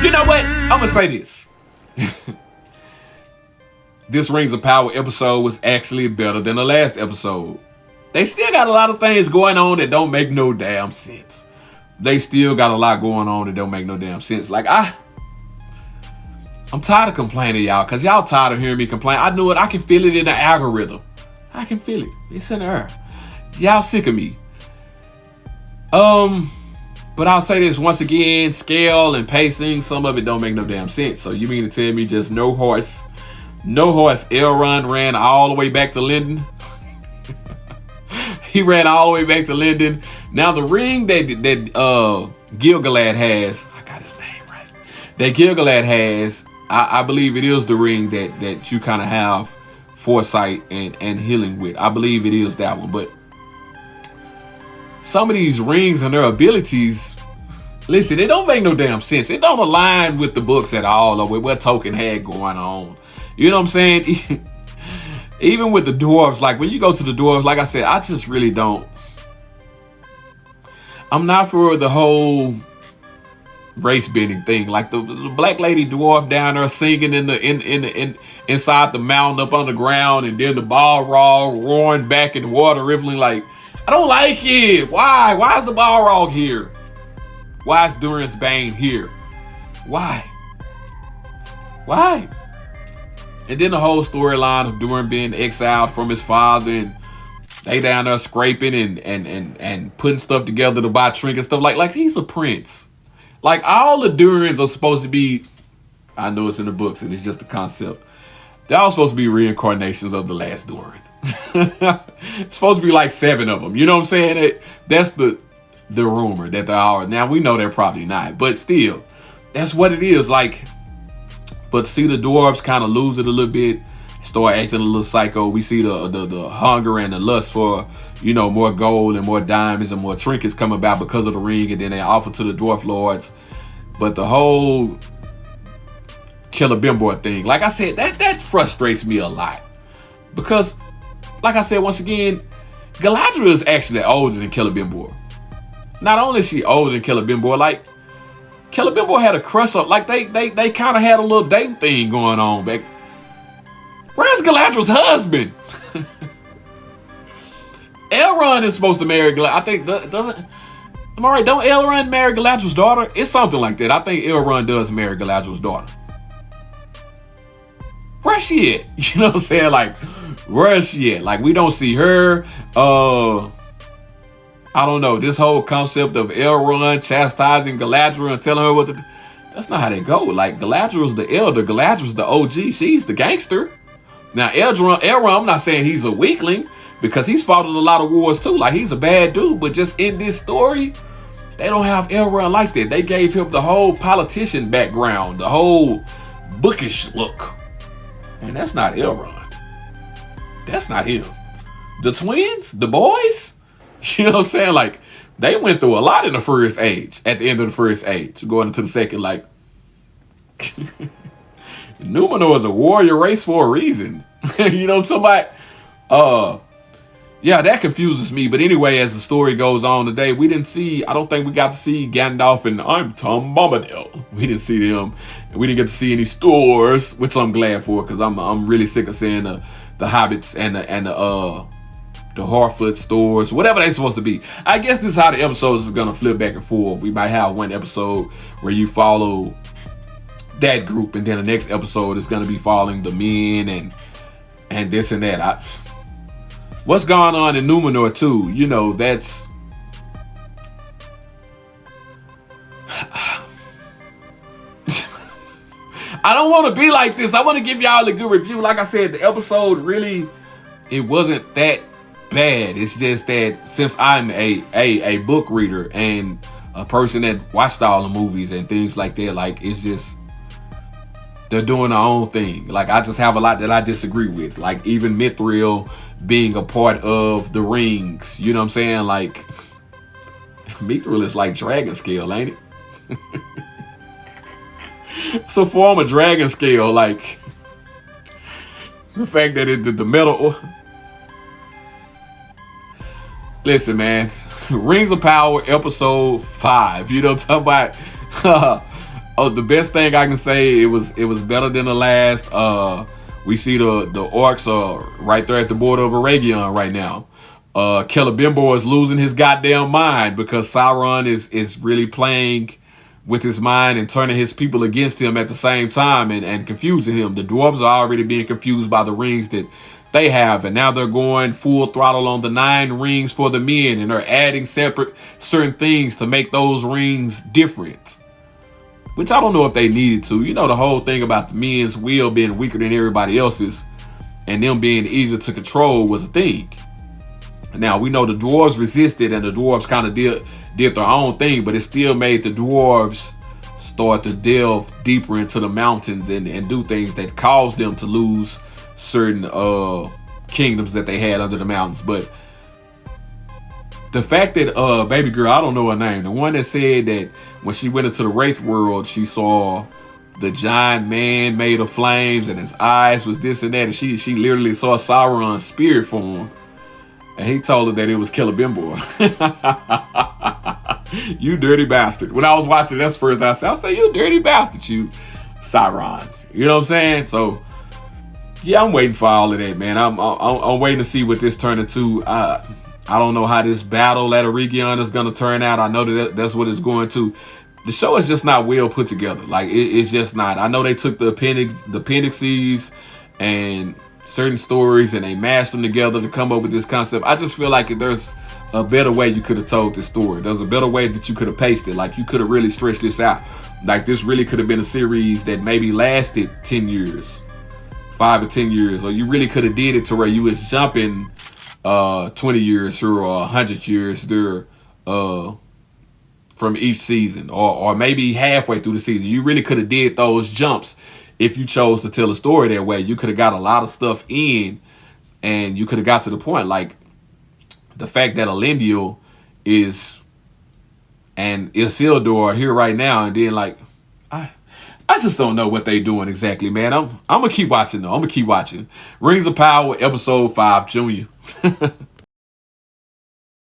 You know what? I'm gonna say this. This Rings of Power episode was actually better than the last episode. They still got a lot of things going on that don't make no damn sense. They still got a lot going on that don't make no damn sense. Like, I'm tired of complaining, y'all, because y'all tired of hearing me complain. I knew it. I can feel it in the algorithm. I can feel it. It's in the air. Y'all sick of me. But I'll say this once again, scale and pacing, some of it don't make no damn sense. So you mean to tell me just no horse, Elrond ran all the way back to Linden? He ran all the way back to Linden. Now the ring that Gil-galad has, I got his name right, that Gil-galad has, I believe it is the ring that you kind of have foresight and healing with. I believe it is that one. But some of these rings and their abilities, listen, it don't make no damn sense. It don't align with the books at all or with what Tolkien had going on. You know what I'm saying? Even with the dwarves, like when you go to the dwarves, like I said, I just really don't. I'm not for the whole race bending thing. Like the black lady dwarf down there singing inside the mountain up underground, and then the Balrog roaring back in the water, rippling. Like, I don't like it. Why? Why is the Balrog here? Why is Durin's Bane here? Why? Why? And then the whole storyline of Durin being exiled from his father, and they down there scraping and putting stuff together to buy trinkets, stuff like he's a prince. Like, all the Durins are supposed to be, I know it's in the books and it's just a concept, they're all supposed to be reincarnations of the last Durin. It's supposed to be like 7 of them. You know what I'm saying? That's the rumor that they are. Now we know they're probably not, but still, that's what it is. Like, but see the dwarves kind of lose it a little bit, start acting a little psycho. We see the hunger and the lust for, you know, more gold and more diamonds and more trinkets come about because of the ring, and then they offer to the dwarf lords. But the whole Celebrimbor thing, like I said, that frustrates me a lot, because, like I said, once again, Galadriel is actually older than Celebrimbor. Not only is she older than Celebrimbor, like, Celebrimbor had a crush up, like they kind of had a little date thing going on back. Where's Galadriel's husband? Elrond is supposed to marry Galadriel. I think, doesn't, am I right? Don't Elrond marry Galadriel's daughter? It's something like that. I think Elrond does marry Galadriel's daughter. Where's she at? You know what I'm saying? Like, where's she at? Like, we don't see her. I don't know. This whole concept of Elrond chastising Galadriel and telling her what to do, that's not how they go. Like, Galadriel's the elder. Galadriel's the OG. She's the gangster. Now, Elrond, I'm not saying he's a weakling, because he's fought in a lot of wars too. Like, he's a bad dude. But just in this story, they don't have Elrond like that. They gave him the whole politician background, the whole bookish look. And that's not Elrond. That's not him. The twins, the boys, you know what I'm saying? Like, they went through a lot in the first age, at the end of the first age, going into the second. Like, Numenor is a warrior race for a reason. You know what I'm talking about? Yeah, that confuses me. But anyway, as the story goes on today, I don't think we got to see Gandalf and I'm Tom Bombadil. We didn't see them. We didn't get to see any stores, which I'm glad for, because I'm really sick of seeing the hobbits and the Harfoot stores, whatever they're supposed to be. I guess this is how the episodes is gonna flip back and forth. We might have one episode where you follow that group, and then the next episode is gonna be following the men and this and that. What's going on in Numenor too? You know, that's I don't want to be like this. I want to give y'all a good review. Like I said, the episode really, it wasn't that bad. It's just that since I'm a book reader and a person that watched all the movies and things like that, like, it's just, they're doing their own thing. Like, I just have a lot that I disagree with. Like, even Mithril being a part of the rings. You know what I'm saying? Like, Mithril is like dragon scale, ain't it? It's a form of dragon scale. Like, the fact that the metal... Listen, man. Rings of Power, episode 5. You know what I'm talking about? Oh, the best thing I can say, it was better than the last. We see the orcs are right there at the border of Aragion right now. Celebrimbor is losing his goddamn mind because Sauron is really playing with his mind and turning his people against him at the same time and confusing him. The dwarves are already being confused by the rings that they have, and now they're going full throttle on the 9 rings for the men, and they're adding separate certain things to make those rings different. Which I don't know if they needed to. You know, the whole thing about the men's will being weaker than everybody else's and them being easier to control was a thing. Now, we know the dwarves resisted and the dwarves kind of did their own thing, but it still made the dwarves start to delve deeper into the mountains and do things that caused them to lose certain kingdoms that they had under the mountains. But the fact that baby girl, I don't know her name, the one that said that when she went into the wraith world, she saw the giant man made of flames and his eyes was this and that, and she literally saw Sauron's spirit form, and he told her that it was Celebrimbor. You dirty bastard. When I was watching this first, I said, you dirty bastard, you Sauron. You know what I'm saying? So yeah, I'm waiting for all of that, man. I'm waiting to see what this turned into. I don't know how this battle at Aragion is going to turn out. I know that's what it's going to. The show is just not well put together. Like, it's just not. I know they took the appendices and certain stories and they mashed them together to come up with this concept. I just feel like there's a better way you could have told this story. There's a better way that you could have paced it. Like, you could have really stretched this out. Like, this really could have been a series that maybe lasted 10 years, 5 or 10 years, or you really could have did it to where you was jumping 20 years or 100 years there from each season, or maybe halfway through the season. You really could have did those jumps if you chose to tell a story that way. You could have got a lot of stuff in, and you could have got to the point. Like the fact that Elendil and Isildur are here right now, and then like I just don't know what they doing exactly, man. I'm gonna keep watching though. I'm gonna keep watching. Rings of Power, episode 5, Junior.